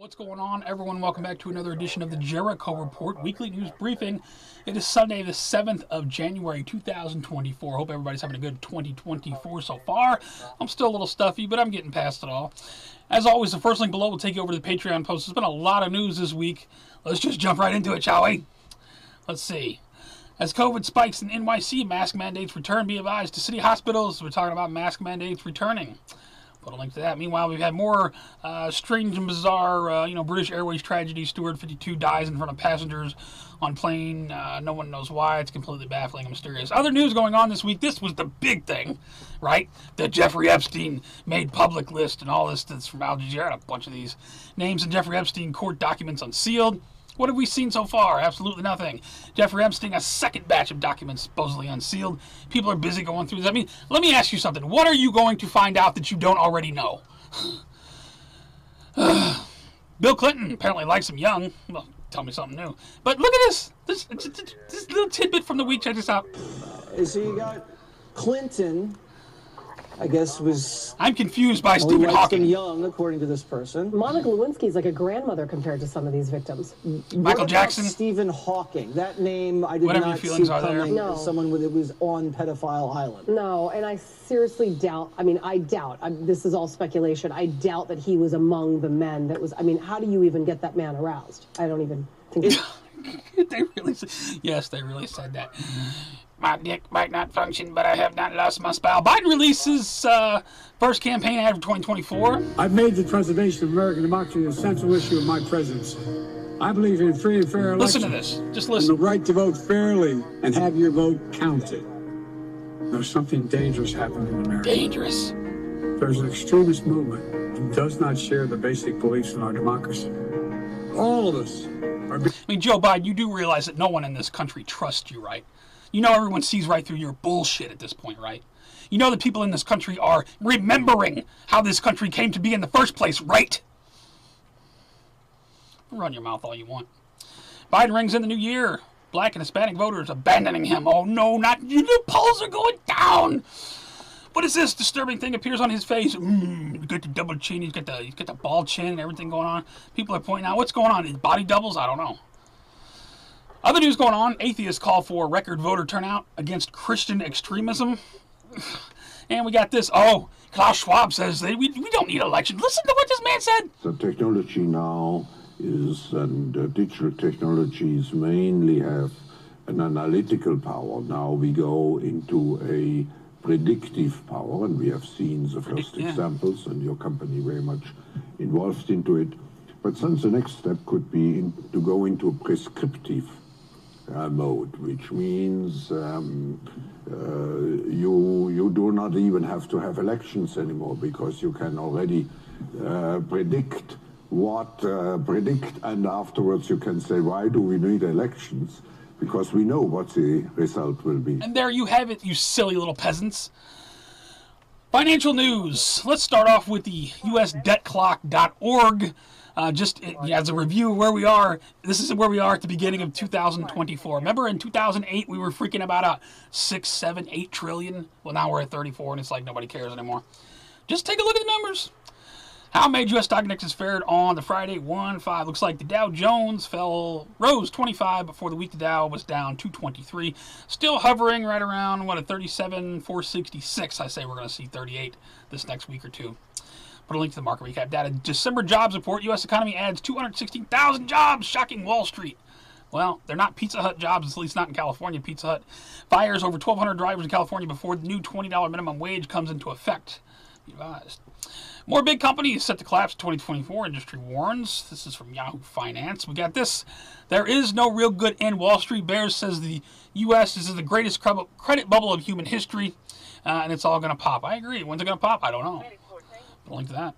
What's going on, everyone? Welcome back to another edition of the Jericho Report Weekly News Briefing. It is Sunday, the 7th of January, 2024. Hope everybody's having a good 2024 so far. I'm still a little stuffy, but I'm getting past it all. As always, the first link below will take you over to the Patreon post. There's been a lot of news this week. Let's just jump right into it, shall we? Let's see. As COVID spikes in NYC, mask mandates return. Be advised to city hospitals. We're talking about mask mandates returning. Put a link to that. Meanwhile, we've had more strange and bizarre, British Airways tragedy. Steward 52 dies in front of passengers on plane. No one knows why. It's completely baffling and mysterious. Other news going on this week. This was the big thing, right? The Jeffrey Epstein made public list and all this. That's from Al Jazeera. A bunch of these names in Jeffrey Epstein court documents unsealed. What have we seen so far? Absolutely nothing. Jeffrey Epstein, a second batch of documents supposedly unsealed. People are busy going through this. I mean, let me ask you something. What are you going to find out that you don't already know? Bill Clinton apparently likes him young. Well, tell me something new. But look at this little tidbit from the week. Check this out. So you got Clinton, I guess, was... I'm confused by Stephen Hawking. Young, according to this person. Monica Lewinsky's like a grandmother compared to some of these victims. Michael Jackson. Stephen Hawking. That name I did Whatever not your feelings see are there. coming. No. Someone that was on Pedophile Island. No, and I seriously doubt, this is all speculation, I doubt that he was among the men that was, how do you even get that man aroused? I don't even think... They really said that. My dick might not function, but I have not lost my spine. Biden releases first campaign ad for 2024. I've made the preservation of American democracy a central issue of my presidency. I believe in free and fair elections. Listen to this. Just listen. And the right to vote fairly and have your vote counted. There's something dangerous happening in America. Dangerous. There's an extremist movement that does not share the basic beliefs in our democracy. All of us are... Joe Biden, you do realize that no one in this country trusts you, right? You know everyone sees right through your bullshit at this point, right? You know the people in this country are remembering how this country came to be in the first place, right? Run your mouth all you want. Biden rings in the new year. Black and Hispanic voters abandoning him. Oh no, not you. The polls are going down. What is this disturbing thing appears on his face? You got the double chin. He's got the bald chin and everything going on. People are pointing out what's going on. His body doubles. I don't know. Other news going on, atheists call for record voter turnout against Christian extremism. And we got this. Oh, Klaus Schwab says we don't need elections. Listen to what this man said. The technology now is, and digital technologies mainly have an analytical power. Now we go into a predictive power, and we have seen the first examples, and your company very much involved into it. But then the next step could be to go into a prescriptive mode, which means you do not even have to have elections anymore, because you can already predict, and afterwards you can say, why do we need elections? Because we know what the result will be. And there you have it, you silly little peasants. Financial news. Let's start off with the USDebtClock.org. Just as a review of where we are, this is where we are at the beginning of 2024. Remember in 2008, we were freaking about 6, 7, 8 trillion. Well, now we're at 34, and it's like nobody cares anymore. Just take a look at the numbers. How major U.S. stock indexes fared on the Friday 1-5. Looks like the Dow Jones rose 25 before the week. The Dow was down 223. Still hovering right around, at 37,466. I say we're going to see 38 this next week or two. Put a link to the market recap data. December jobs report. U.S. economy adds 216,000 jobs. Shocking Wall Street. Well, they're not Pizza Hut jobs, at least not in California. Pizza Hut fires over 1,200 drivers in California before the new $20 minimum wage comes into effect. Be advised. More big companies set to collapse in 2024. Industry warns. This is from Yahoo Finance. We got this. There is no real good end. Wall Street Bears says the U.S. is the greatest credit bubble of human history, and it's all going to pop. I agree. When's it going to pop? I don't know. Put a link to that.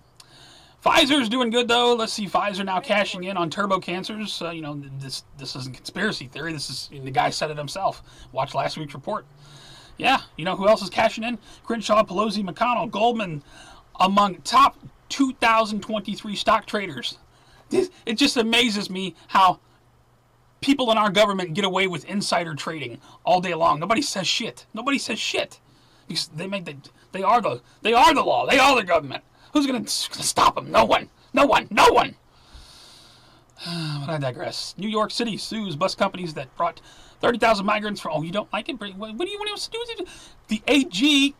Pfizer's doing good, though. Let's see. Pfizer now cashing in on turbo cancers. This isn't conspiracy theory. This is, the guy said it himself. Watch last week's report. Yeah, you know who else is cashing in? Crenshaw, Pelosi, McConnell, Goldman, among top 2023 stock traders. It just amazes me how people in our government get away with insider trading all day long. Nobody says shit. Nobody says shit because they are the law. They are the government. Who's going to stop them? No one. No one. No one. But I digress. New York City sues bus companies that brought 30,000 migrants from... Oh, you don't like it? What do you want us to do with it? The AG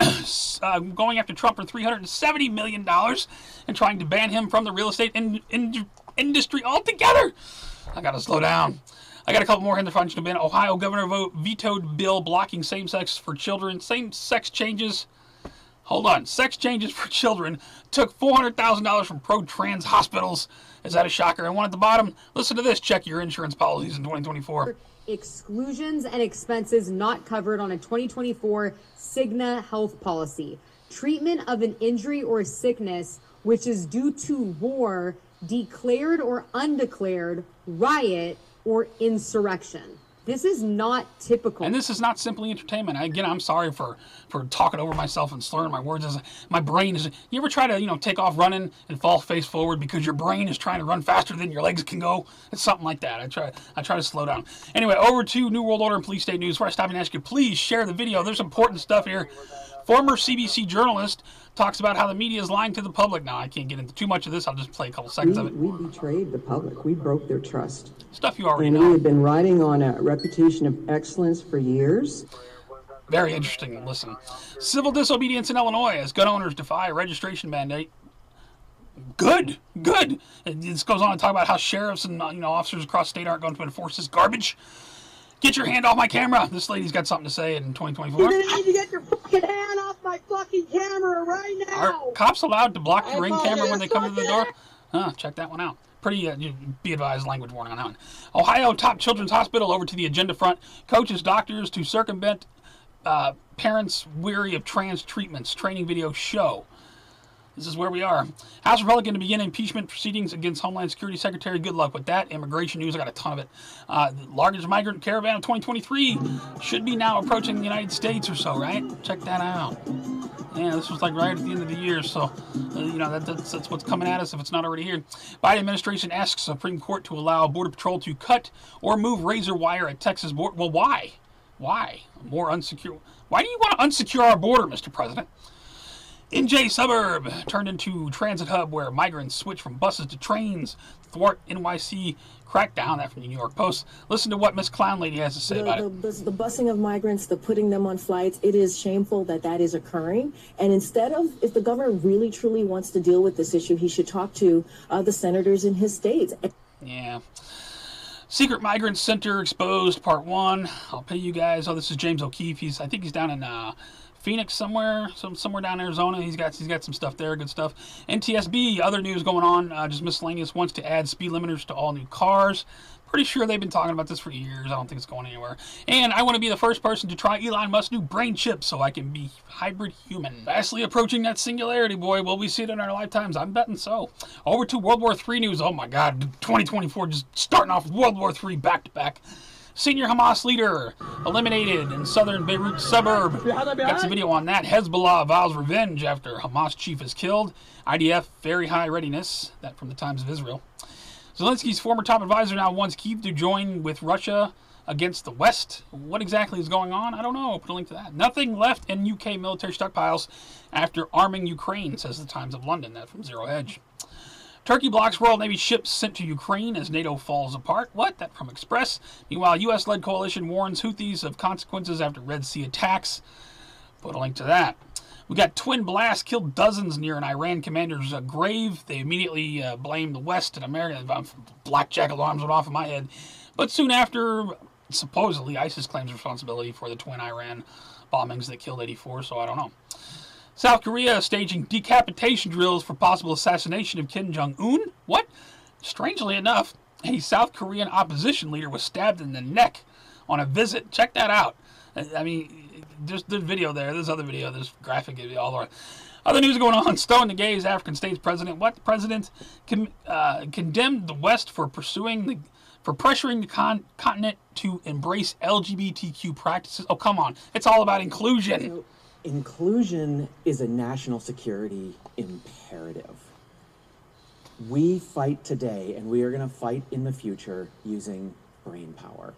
going after Trump for $370 million and trying to ban him from the real estate industry altogether. I got to slow down. I got a couple more in the function bin. Ohio governor vetoed bill blocking same-sex for children. Same-sex changes... Hold on. Sex changes for children took $400,000 from pro-trans hospitals. Is that a shocker? And one at the bottom, listen to this. Check your insurance policies in 2024. Exclusions and expenses not covered on a 2024 Cigna health policy. Treatment of an injury or sickness which is due to war, declared or undeclared, riot, or insurrection. This is not typical. And this is not simply entertainment. Again, I'm sorry for talking over myself and slurring my words. My brain is... You ever try to, take off running and fall face forward because your brain is trying to run faster than your legs can go? It's something like that. I try to slow down. Anyway, over to New World Order and Police State News, where I stop and ask you, please share the video. There's important stuff here. Former CBC journalist talks about how the media is lying to the public. Now, I can't get into too much of this. I'll just play a couple seconds of it. We betrayed the public. We broke their trust. Stuff you already and know. We had been riding on a reputation of excellence for years. Very interesting. Listen. Civil disobedience in Illinois as gun owners defy registration mandate. Good. And this goes on to talk about how sheriffs and officers across the state aren't going to enforce this garbage. Get your hand off my camera. This lady's got something to say in 2024. You're gonna need to get your fucking hand off my fucking camera right now. Are cops allowed to block your ring camera when they come to the door? Check that one out. Pretty, be advised, language warning on that one. Ohio top children's hospital over to the agenda front. Coaches doctors to circumvent parents weary of trans treatments. Training video show. This is where we are. House Republican to begin impeachment proceedings against Homeland Security Secretary. Good luck with that. Immigration news, I got a ton of it. The largest migrant caravan of 2023 should be now approaching the United States or so, right? Check that out. Yeah, this was like right at the end of the year, so, that's what's coming at us if it's not already here. Biden administration asks Supreme Court to allow Border Patrol to cut or move razor wire at Texas border. Well, why? Why? More unsecure. Why do you want to unsecure our border, Mr. President? NJ suburb turned into transit hub where migrants switch from buses to trains. Thwart NYC crackdown. That from the New York Post. Listen to what Miss Clown Lady has to say about it. The busing of migrants, the putting them on flights, it is shameful that is occurring. And instead of, if the governor really truly wants to deal with this issue, he should talk to the senators in his states. Yeah. Secret Migrant Center exposed, part 1. I'll pay you guys. Oh, this is James O'Keefe. I think he's down in Phoenix somewhere down in Arizona. He's got some stuff there, good stuff. NTSB, other news going on, just miscellaneous, wants to add speed limiters to all new cars. Pretty sure they've been talking about this for years. I don't think it's going anywhere. And I want to be the first person to try Elon Musk's new brain chip so I can be hybrid human. Fastly approaching that singularity, boy. Will we see it in our lifetimes? I'm betting so. Over to World War III news. Oh my God, 2024 just starting off with World War III back to back. Senior Hamas leader eliminated in southern Beirut suburb. Got some video on that. Hezbollah vows revenge after Hamas chief is killed. IDF, very high readiness. That from the Times of Israel. Zelensky's former top advisor now wants Kyiv to join with Russia against the West. What exactly is going on? I don't know. I'll put a link to that. Nothing left in UK military stockpiles after arming Ukraine, says the Times of London. That from Zero Hedge. Turkey blocks Royal Navy ships sent to Ukraine as NATO falls apart. What? That from Express. Meanwhile, U.S.-led coalition warns Houthis of consequences after Red Sea attacks. Put a link to that. We got twin blasts killed dozens near an Iran commander's grave. They immediately blamed the West and America. Blackjack alarms went off in my head. But soon after, supposedly, ISIS claims responsibility for the twin Iran bombings that killed 84, so I don't know. South Korea staging decapitation drills for possible assassination of Kim Jong-un? What? Strangely enough, a South Korean opposition leader was stabbed in the neck on a visit. Check that out. I mean, there's video there. There's other video. There's graphic video all over. Other news going on. Stone the gays African states president. What? The president condemned the West for pressuring the continent to embrace LGBTQ practices. Oh, come on. It's all about inclusion. Inclusion is a national security imperative. We fight today, and we are going to fight in the future using brain power.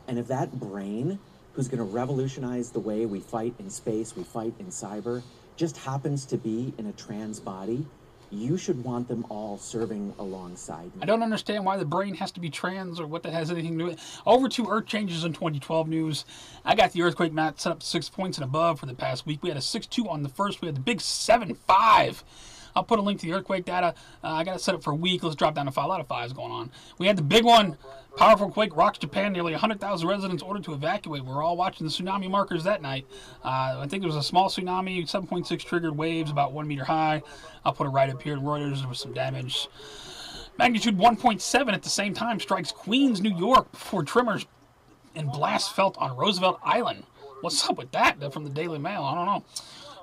And if that brain, who's going to revolutionize the way we fight in space, we fight in cyber, just happens to be in a trans body, you should want them all serving alongside me. I don't understand why the brain has to be trans or what that has anything to do with it. Over 2 Earth changes in 2012 news. I got the earthquake map set up to 6 points and above for the past week. We had a 6.2 on the first. We had the big 7.5. I'll put a link to the earthquake data. I got it set up for a week. Let's drop down to 5. A lot of 5s going on. We had the big one. Powerful quake rocks Japan. Nearly 100,000 residents ordered to evacuate. We were all watching the tsunami markers that night. I think it was a small tsunami. 7.6 triggered waves about 1 meter high. I'll put it right up here in Reuters. There was some damage. Magnitude 1.7 at the same time strikes Queens, New York before tremors and blasts felt on Roosevelt Island. What's up with that? From the Daily Mail. I don't know.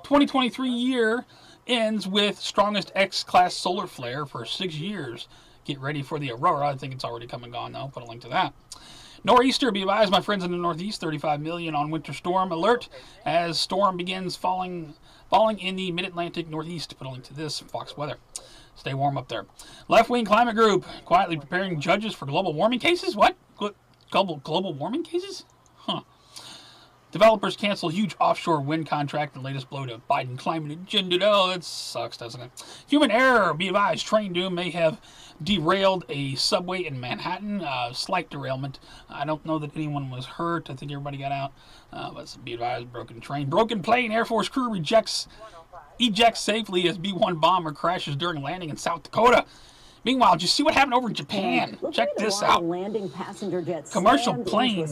2023 year ends with strongest X-class solar flare for 6 years. Get ready for the aurora. I think it's already come and gone, though. Put a link to that. Nor'easter, be advised, my friends in the Northeast, 35 million on winter storm alert as storm begins falling in the mid-Atlantic Northeast. Put a link to this. Fox weather. Stay warm up there. Left-wing climate group quietly preparing judges for global warming cases. What? Global warming cases? Huh. Developers cancel huge offshore wind contract, the latest blow to Biden climate agenda. Oh, that sucks, doesn't it? Human error, be advised, train doom may have derailed a subway in Manhattan. Slight derailment. I don't know that anyone was hurt. I think everybody got out. But be advised, broken train. Broken plane, Air Force crew ejects safely as B-1 bomber crashes during landing in South Dakota. Meanwhile, just see what happened over in Japan. Check this out. Landing passenger jets commercial plane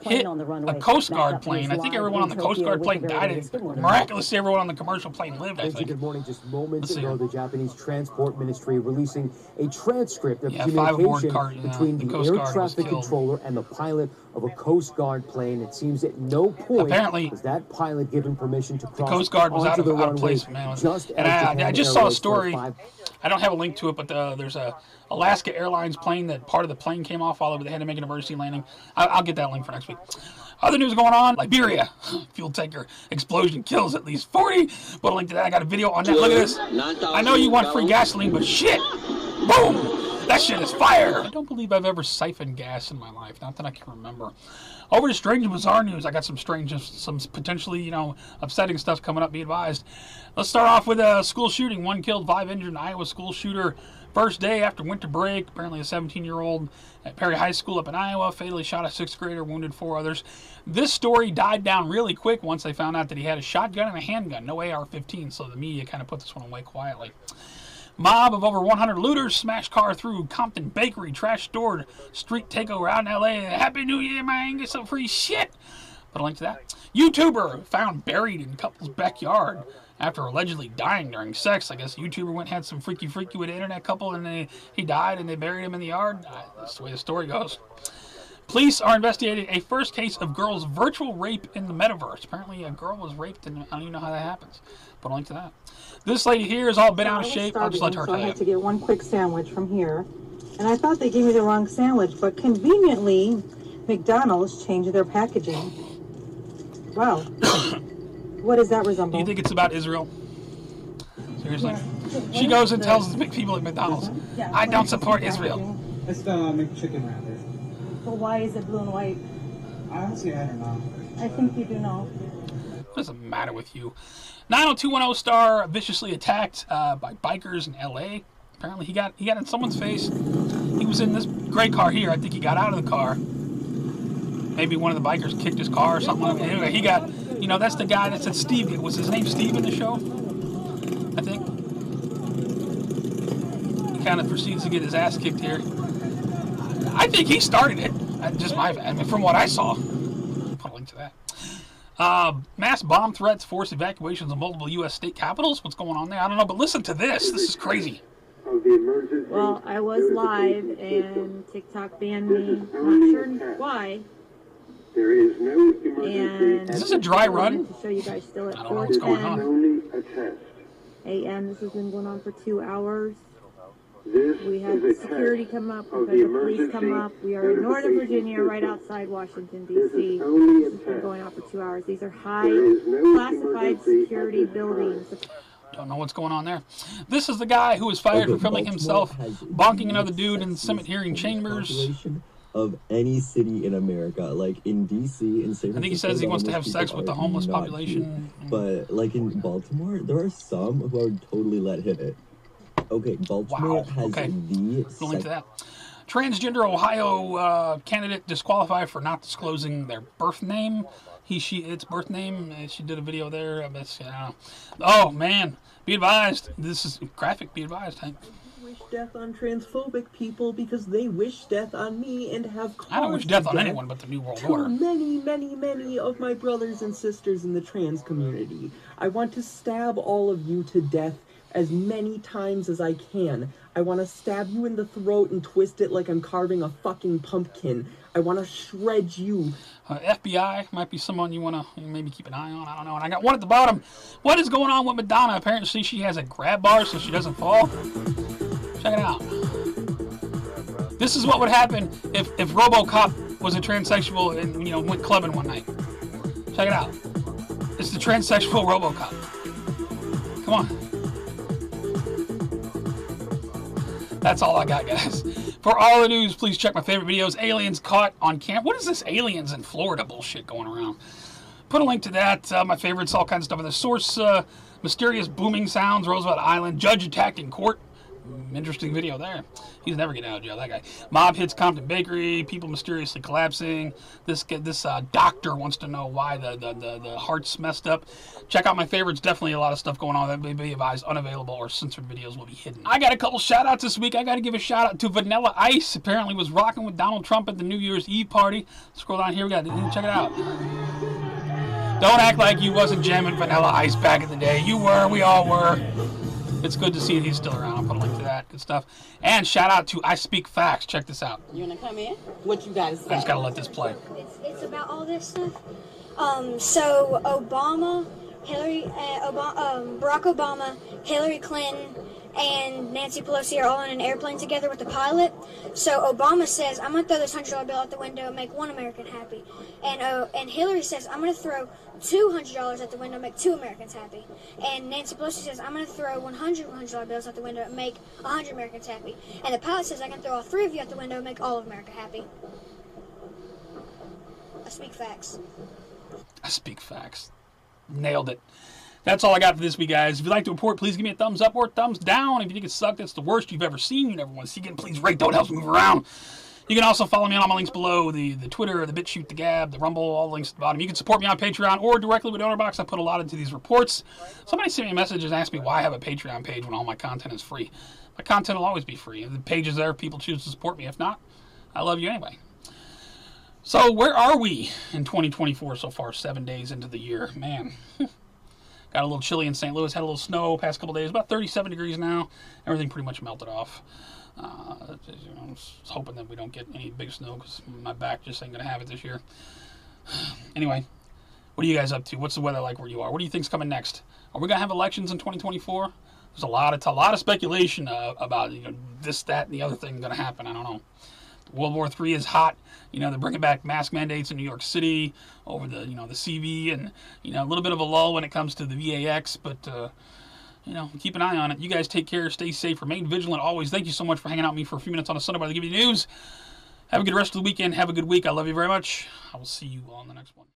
hit a Coast Guard plane. I think everyone on the Coast Guard plane died. Miraculously, everyone on the commercial plane lived, I think. Good morning. Just moments ago, the Japanese Transport Ministry releasing a transcript of communication between the air traffic controller and the pilot of a Coast Guard plane. It seems at no point was that pilot given permission to cross the Coast Guard was out of place, man. And I just saw a story. I don't have a link to it, but there's a Alaska Airlines plane that part of the plane came off while they had to make an emergency landing. I'll get that link for next week. Other news going on, Liberia. Fuel tanker explosion kills at least 40. Put a link to that. I got a video on that. Look at this. I know you want free gasoline, but shit. Boom. That shit is fire. I don't believe I've ever siphoned gas in my life. Not that I can remember. Over to strange and bizarre news. I got some potentially, upsetting stuff coming up. Be advised. Let's start off with a school shooting. 1 killed, 5 injured. An Iowa school shooter. First day after winter break. Apparently a 17-year-old at Perry High School up in Iowa. Fatally shot a 6th grader. Wounded 4 others. This story died down really quick once they found out that he had a shotgun and a handgun. No AR-15. So the media kind of put this one away quietly. Mob of over 100 looters smashed car through Compton Bakery, trash store, street takeover out in L.A. Happy New Year, man. Get some free shit. Put a link to that. YouTuber found buried in couple's backyard after allegedly dying during sex. I guess YouTuber went and had some freaky with an internet couple, and he died, and they buried him in the yard. That's the way the story goes. Police are investigating a first case of girls' virtual rape in the metaverse. Apparently a girl was raped, and I don't even know how that happens. Put a link to that. This lady here is all bent out of shape. I'll just let her tell you. I had to get one quick sandwich from here. And I thought they gave me the wrong sandwich, but conveniently, McDonald's changed their packaging. Wow. What does that resemble? Do you think it's about Israel? Seriously? She goes and tells the big people at McDonald's, I don't support Israel. It's the McChicken rather. But why is it blue and white? Honestly, I don't know. I think you do know. What does it matter with you? 90210 star viciously attacked by bikers in L.A. Apparently he got in someone's face. He was in this gray car here. I think he got out of the car. Maybe one of the bikers kicked his car or something. Anyway, he got, that's the guy that said Steve. Was his name Steve in the show? I think. He kind of proceeds to get his ass kicked here. I think he started it. From what I saw. Put a link to that. Mass bomb threats force evacuations of multiple U.S. state capitals. What's going on there? I don't know, but listen to this. This is crazy. Well, I was live and TikTok banned me. Not sure why. There is no emergency. And is this a dry run? To show you guys still at I don't know what's going on. a.m. This has been going on for 2 hours. This we had security come up, we've had the police come up. We are in Northern Virginia, right outside Washington, D.C. This has been going on for 2 hours. These are high classified security buildings. Don't know what's going on there. This is the guy who was fired for filming himself bonking another dude in Senate hearing chambers. Of any city in America, like in DC and San Francisco. I think he says he wants to have sex with the homeless population. But like in Baltimore, there are some who I would totally let hit it. Okay, Baltimore has the We'll link to that. Transgender Ohio candidate disqualified for not disclosing their birth name. Its birth name. She did a video there. I guess, oh, man. Be advised. This is graphic. Be advised. Wish death on transphobic people because they wish death on me and have caused I don't wish death on anyone but the New World Order. Many of my brothers and sisters in the trans community. I want to stab all of you to death as many times as I can. I want to stab you in the throat and twist it like I'm carving a fucking pumpkin. I want to shred you. FBI might be someone you want to maybe keep an eye on. I don't know. And I got one at the bottom. What is going on with Madonna? Apparently she has a grab bar so she doesn't fall. Check it out. This is what would happen if RoboCop was a transsexual and went clubbing one night. Check it out. It's the transsexual RoboCop. Come on. That's all I got, guys. For all the news, please check my favorite videos. Aliens caught on camera. What is this aliens in Florida bullshit going around? Put a link to that. My favorites, all kinds of stuff in the source. Mysterious booming sounds, Roosevelt Island. Judge attacked in court. Interesting video there. He's never getting out of jail, that guy. Mob hits Compton Bakery. People mysteriously collapsing. This doctor wants to know why the heart's messed up. Check out my favorites. Definitely a lot of stuff going on. That may be advised unavailable or censored videos will be hidden. I got a couple shout outs this week. I got to give a shout out to Vanilla Ice. Apparently was rocking with Donald Trump at the New Year's Eve party. Scroll down here. We got check it out. Don't act like you wasn't jamming Vanilla Ice back in the day. You were. We all were. It's good to see that he's still around. I'll put a link to that. Good stuff. And shout out to I Speak Facts. Check this out. You want to come in? What you got to say? I just got to let this play. It's about all this stuff. So Obama, Barack Obama, Hillary Clinton, and Nancy Pelosi are all in an airplane together with the pilot. So Obama says, I'm going to throw this $100 bill out the window and make one American happy. And Hillary says, I'm going to throw $200 out the window and make 2 Americans happy. And Nancy Pelosi says, I'm going to throw $100 bills out the window and make 100 Americans happy. And the pilot says, I can throw all 3 of you out the window and make all of America happy. I speak facts. I speak facts. Nailed it. That's all I got for this week, guys. If you'd like to report, please give me a thumbs up or a thumbs down. If you think it sucked, it's the worst you've ever seen, you never want to see again, please rate. Don't help me move around. You can also follow me on all my links below, the Twitter, the BitChute, the Gab, the Rumble, all the links at the bottom. You can support me on Patreon or directly with DonorBox. I put a lot into these reports. Somebody sent me a message and asked me why I have a Patreon page when all my content is free. My content will always be free. If the page is there, people choose to support me. If not, I love you anyway. So where are we in 2024 so far, 7 days into the year? Man. Got a little chilly in St. Louis, had a little snow past couple days, about 37 degrees now. Everything pretty much melted off. I'm just hoping that we don't get any big snow because my back just ain't going to have it this year. Anyway, what are you guys up to? What's the weather like where you are? What do you think's coming next? Are we going to have elections in 2024? There's a lot of speculation about this, that, and the other thing going to happen. I don't know. World War III is hot. They're bringing back mask mandates in New York City over the the CV, and a little bit of a lull when it comes to the VAX, but keep an eye on it. You guys take care, stay safe, remain vigilant always. Thank you so much for hanging out with me for a few minutes on a Sunday while I give you news. Have a good rest of the weekend. Have a good week. I love you very much. I will see you on the next one.